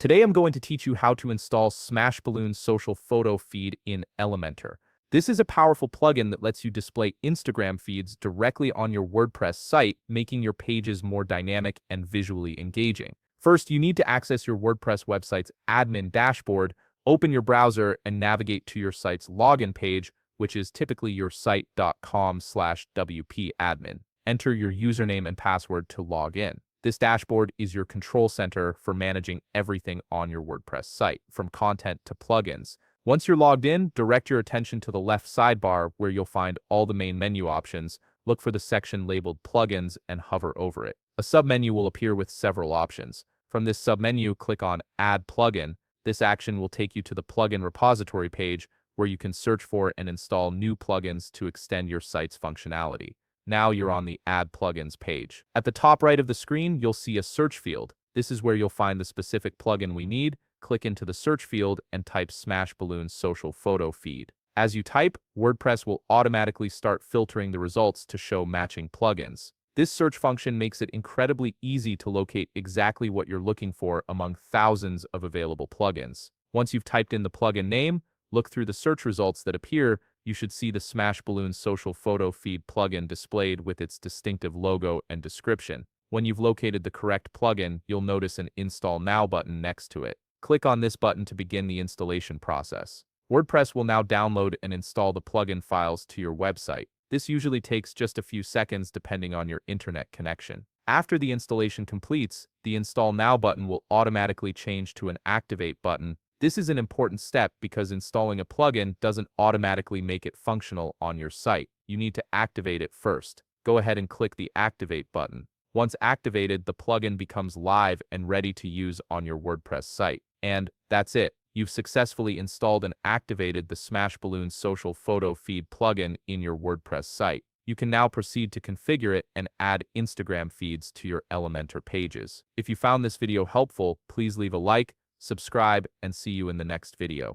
Today I'm going to teach you how to install Smashballoon's social photo feed in Elementor. This is a powerful plugin that lets you display Instagram feeds directly on your WordPress site, making your pages more dynamic and visually engaging. First, you need to access your WordPress website's admin dashboard, open your browser, and navigate to your site's login page, which is typically your site.com/wp-admin. Enter your username and password to log in. This dashboard is your control center for managing everything on your WordPress site, from content to plugins. Once you're logged in, direct your attention to the left sidebar where you'll find all the main menu options. Look for the section labeled Plugins and hover over it. A submenu will appear with several options. From this submenu, click on Add Plugin. This action will take you to the plugin repository page where you can search for and install new plugins to extend your site's functionality. Now you're on the Add Plugins page. At the top right of the screen, you'll see a search field. This is where you'll find the specific plugin we need. Click into the search field and type Smashballoon's social photo feed. As you type, WordPress will automatically start filtering the results to show matching plugins. This search function makes it incredibly easy to locate exactly what you're looking for among thousands of available plugins. Once you've typed in the plugin name, look through the search results that appear. You should see the Smashballoon social photo feed plugin displayed with its distinctive logo and description. When you've located the correct plugin, you'll notice an Install Now button next to it. Click on this button to begin the installation process. WordPress will now download and install the plugin files to your website. This usually takes just a few seconds depending on your internet connection. After the installation completes, the Install Now button will automatically change to an Activate button. This is an important step because installing a plugin doesn't automatically make it functional on your site. You need to activate it first. Go ahead and click the Activate button. Once activated, the plugin becomes live and ready to use on your WordPress site. And that's it. You've successfully installed and activated the Smashballoon social photo feed plugin in your WordPress site. You can now proceed to configure it and add Instagram feeds to your Elementor pages. If you found this video helpful, please leave a like, subscribe, and see you in the next video.